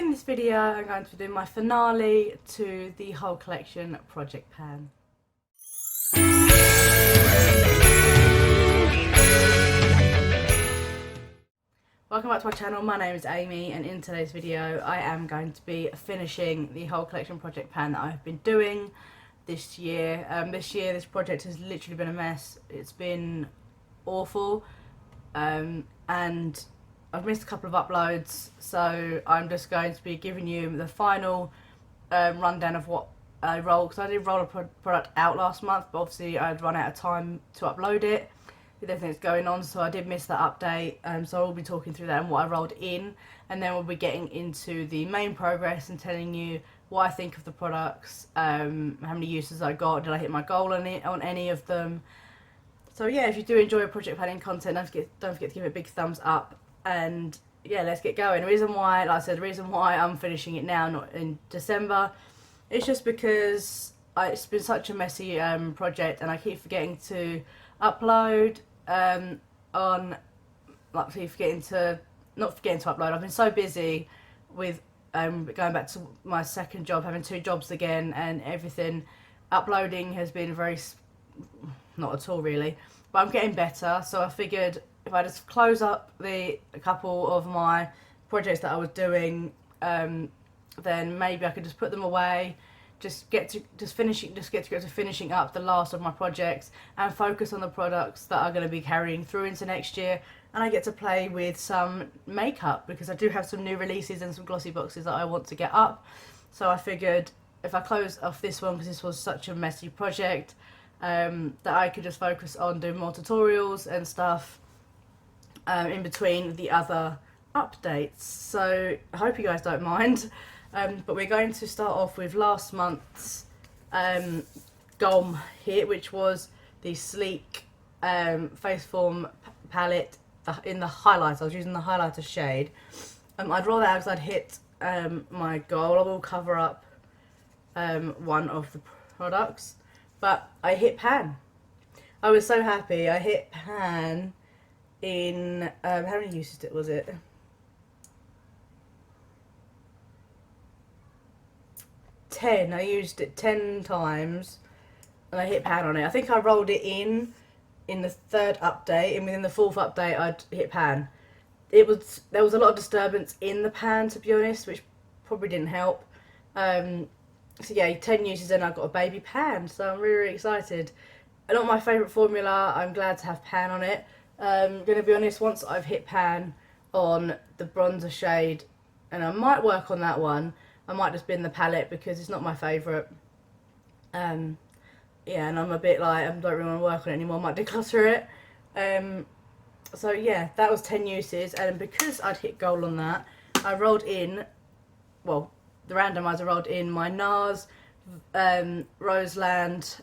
in this video I'm going to be doing my finale to the whole collection Project Pan. Welcome back to my channel. My name is Amy, and in today's video I am going to be finishing the whole collection Project Pan that I've been doing this year. This project has literally been a mess. It's been awful, and I've missed a couple of uploads, so I'm just going to be giving you the final rundown of what I rolled, because I did roll a product out last month, but obviously I'd run out of time to upload it with everything that's going on, so I did miss that update. So I'll be talking through that and what I rolled in, and then we'll be getting into the main progress and telling you what I think of the products, how many uses I got, did I hit my goal on any of them. So yeah, if you do enjoy project planning content, don't forget to give it a big thumbs up. And yeah, let's get going. The reason why I'm finishing it now, not in December, it's just because it's been such a messy project, and I keep forgetting to upload. Not forgetting to upload. I've been so busy with going back to my second job, having 2 jobs again, and everything. Uploading has been not at all really, but I'm getting better. So I figured, if I just close up a couple of my projects that I was doing, then maybe I could just put them away, get to finishing up the last of my projects, and focus on the products that are going to be carrying through into next year. And I get to play with some makeup, because I do have some new releases and some glossy boxes that I want to get up. So I figured, if I close off this one, because this was such a messy project, that I could just focus on doing more tutorials and stuff in between the other updates. So I hope you guys don't mind, but we're going to start off with last month's goal hit, which was the Sleek Faceform palette in the highlighter. I was using the highlighter shade. I'd roll that out because I'd hit my goal. I will cover up one of the products, but I hit pan. I was so happy. I hit pan in how many uses was it? 10. I used it 10 times and I hit pan on it. I think I rolled it in the 3rd update, and within the 4th update I'd hit pan. There was a lot of disturbance in the pan, to be honest, which probably didn't help. So yeah, 10 uses and I got a baby pan, so I'm really, really excited. Not my favourite formula. I'm glad to have pan on it. Gonna be honest, once I've hit pan on the bronzer shade, and I might work on that one, I might just bin the palette because it's not my favourite. Yeah, and I'm a bit like, I don't really want to work on it anymore, I might declutter it. So yeah, that was 10 uses, and because I'd hit goal on that, I rolled in, well, the randomizer rolled in my NARS Roseland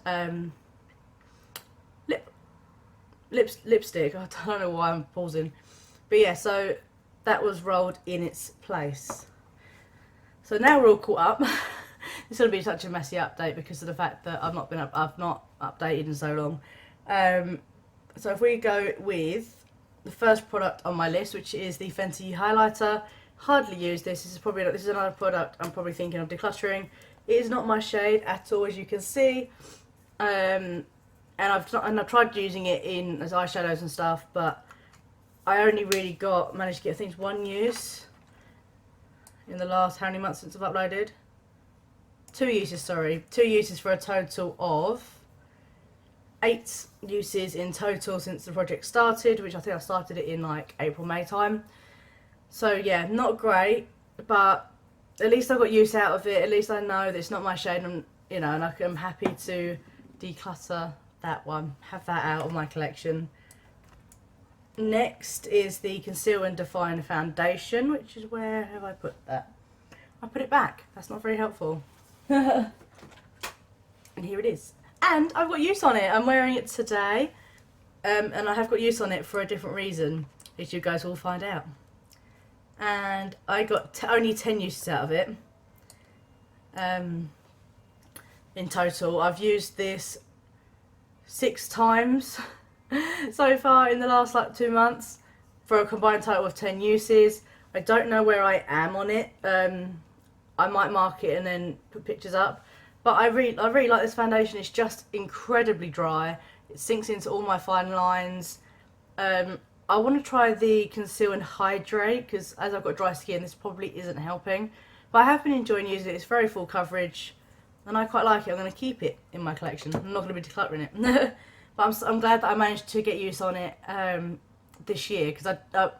lipstick. I don't know why I'm pausing, but yeah, so that was rolled in its place. So now we're all caught up. It's going to be such a messy update because of the fact that I've not updated in so long. So if we go with the first product on my list, which is the Fenty highlighter. Hardly used this. This is another product I'm probably thinking of decluttering. It is not my shade at all, as you can see. And I've tried using it as eyeshadows and stuff, but I only really managed to get, I think, 1 use in the last, how many months since I've uploaded? 2 uses, sorry. 2 uses for a total of 8 uses in total since the project started, which I think I started it in like April, May time. So yeah, not great, but at least I got use out of it. At least I know that it's not my shade, and and I'm happy to declutter that one, have that out of my collection. Next is the Conceal and Define Foundation, which is, where have I put that? I put it back. That's not very helpful. And here it is. And I've got use on it. I'm wearing it today, and I have got use on it for a different reason, which you guys will find out. And I got only 10 uses out of it. In total, I've used this 6 times so far in the last 2 months, for a combined total of 10 uses. I don't know where I am on it. I might mark it and then put pictures up. But I really like this foundation. It's just incredibly dry. It sinks into all my fine lines. I want to try the Conceal and Hydrate because as I've got dry skin, this probably isn't helping. But I have been enjoying using it. It's very full coverage and I quite like it. I'm going to keep it in my collection. I'm not going to be decluttering it. But I'm glad that I managed to get use on it this year because,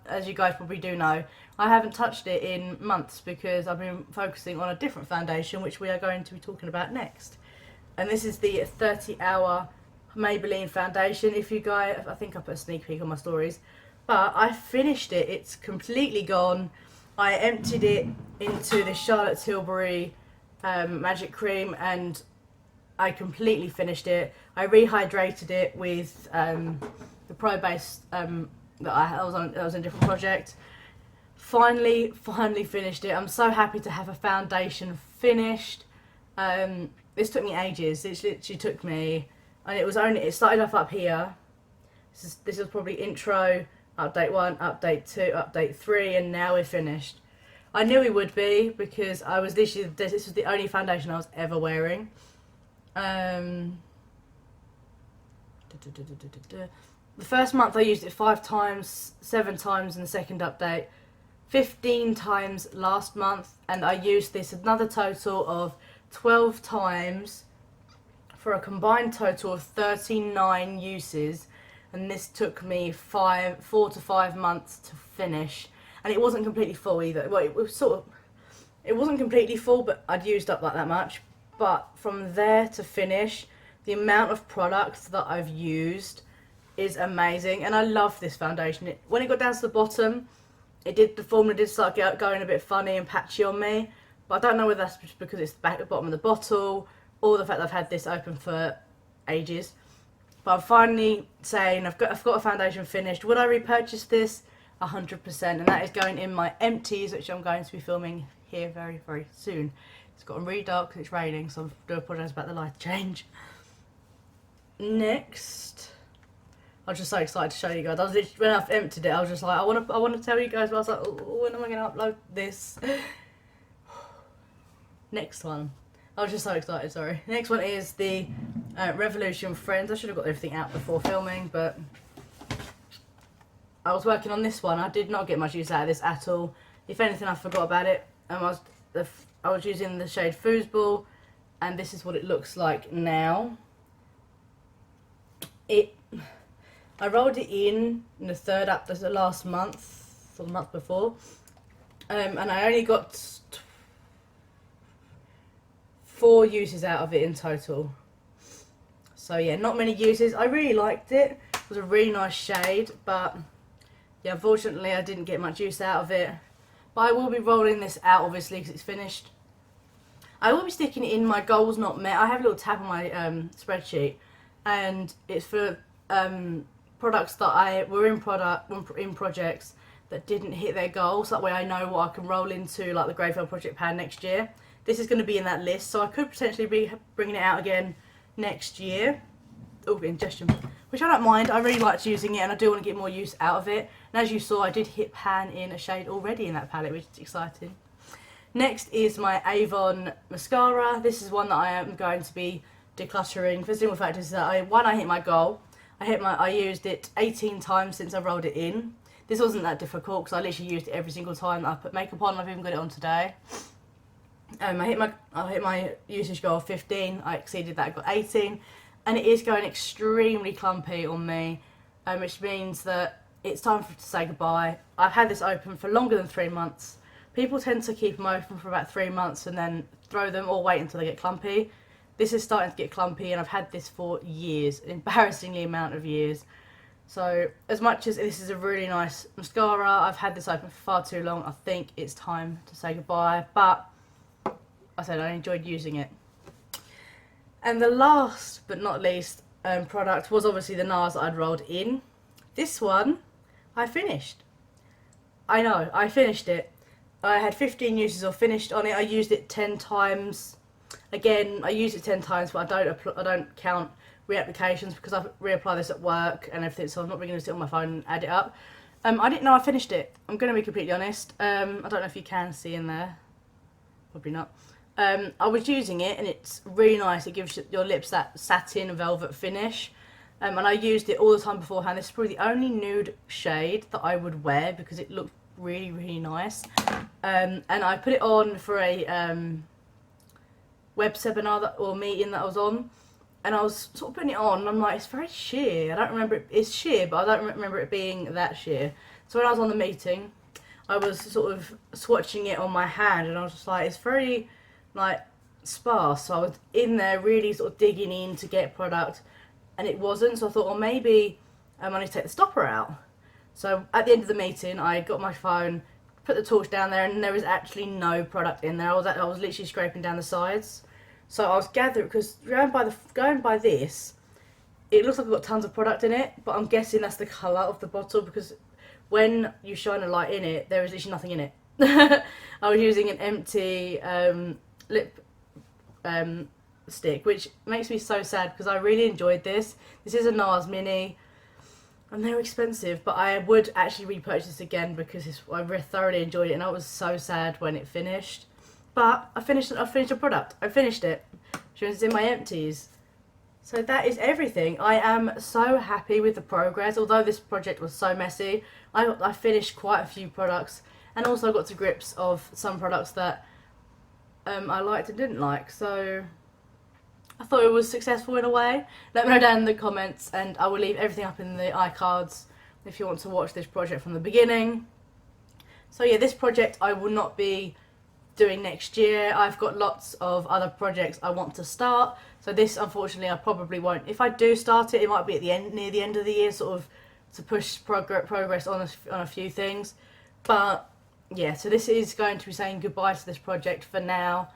as you guys probably do know, I haven't touched it in months because I've been focusing on a different foundation which we are going to be talking about next. And this is the 30-hour Maybelline foundation. If you guys, I think I put a sneak peek on my stories, but I finished it. It's completely gone. I emptied it into the Charlotte Tilbury Magic Cream and I completely finished it. I rehydrated it with the Pro Base that I was on. That was in a different project. Finally finished it. I'm so happy to have a foundation finished. This took me ages. It literally took me, and it started off up here. This is probably intro, update 1, update 2, update 3, and now we're finished. I knew we would be because this was the only foundation I was ever wearing. The first month I used it 5 times, 7 times in the second update, 15 times last month, and I used this another total of 12 times for a combined total of 39 uses, and this took me 4 to 5 months to finish, and it wasn't completely full either. Well, it wasn't completely full, but I'd used up like that much. But from there to finish, the amount of products that I've used is amazing, and I love this foundation. When it got down to the bottom, the formula did start going a bit funny and patchy on me, but I don't know whether that's just because it's back at the bottom of the bottle or the fact that I've had this open for ages. But I'm finally saying I've got a foundation finished. Would I repurchase this? 100%, and that is going in my empties, which I'm going to be filming here very, very soon. It's gotten really dark because it's raining, so I do apologise about the light change. Next, I was just so excited to show you guys. When I've emptied it, I was just like, I want to tell you guys. But I was like, oh, when am I going to upload this? Next one. I was just so excited. Sorry. Next one is the Revolution Friends. I should have got everything out before filming, but I was working on this one. I did not get much use out of this at all. If anything, I forgot about it. I was using the shade Foosball, and this is what it looks like now. I rolled it in the last month, or the month before, and I only got 4 uses out of it in total. So yeah, not many uses. I really liked it. It was a really nice shade, but yeah, unfortunately I didn't get much use out of it. But I will be rolling this out, obviously, because it's finished. I will be sticking it in my goals not met. I have a little tab on my spreadsheet, and it's for products that were in projects that didn't hit their goals. That way I know what I can roll into, like the Graveyard Project Pan next year. This is going to be in that list, so I could potentially be bringing it out again next year. Oh, ingestion, which I don't mind. I really liked using it, and I do want to get more use out of it. And as you saw, I did hit pan in a shade already in that palette, which is exciting. Next is my Avon mascara. This is one that I am going to be decluttering for the simple fact is that I hit my goal. I used it 18 times since I rolled it in. This wasn't that difficult because I literally used it every single time that I put makeup on. I've even got it on today. I hit my usage goal of 15. I exceeded that. I got 18, and it is going extremely clumpy on me, which means that it's time to say goodbye. I've had this open for longer than 3 months. People tend to keep them open for about 3 months and then throw them or wait until they get clumpy. This is starting to get clumpy, and I've had this for years, an embarrassingly amount of years. So as much as this is a really nice mascara, I've had this open for far too long. I think it's time to say goodbye, but I said I enjoyed using it. And the last but not least product was obviously the NARS that I'd rolled in. This one I finished. I know, I finished it. I had 15 uses or finished on it. I used it 10 times. Again, I used it 10 times, but I don't count reapplications because I reapply this at work and everything, so I'm not really going to sit on my phone and add it up. I didn't know I finished it. I'm going to be completely honest. I don't know if you can see in there. Probably not. I was using it and it's really nice. It gives your lips that satin velvet finish. And I used it all the time beforehand. This is probably the only nude shade that I would wear because it looked really, really nice. And I put it on for a web seminar or meeting that I was on. And I was sort of putting it on and I'm like, it's very sheer. I don't remember it. It's sheer, but I don't remember it being that sheer. So when I was on the meeting, I was sort of swatching it on my hand and I was just like, it's very like sparse. So I was in there really sort of digging in to get product and it wasn't. So I thought, well, maybe I need to take the stopper out. So at the end of the meeting, I got my phone, put the torch down there and there was actually no product in there. I was literally scraping down the sides. So I was gathering, because going by this, it looks like I've got tons of product in it, but I'm guessing that's the colour of the bottle because when you shine a light in it, there is literally nothing in it. I was using an empty lip stick, which makes me so sad because I really enjoyed this. This is a NARS Mini, and they're expensive, but I would actually repurchase this again because I thoroughly enjoyed it, and I was so sad when it finished. But I finished the product. I finished it. It's in my empties. So that is everything. I am so happy with the progress. Although this project was so messy, I finished quite a few products and also got to grips of some products that I liked and didn't like. So I thought it was successful in a way. Let me know down in the comments and I will leave everything up in the iCards if you want to watch this project from the beginning. So yeah, this project I will not be doing next year. I've got lots of other projects I want to start, so this unfortunately I probably won't. If I do start it, it might be at the end, near the end of the year, sort of to push progress on a few things. But yeah, so this is going to be saying goodbye to this project for now.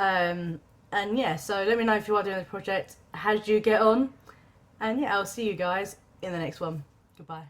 And yeah, so let me know if you are doing this project. How did you get on? And yeah, I'll see you guys in the next one. Goodbye.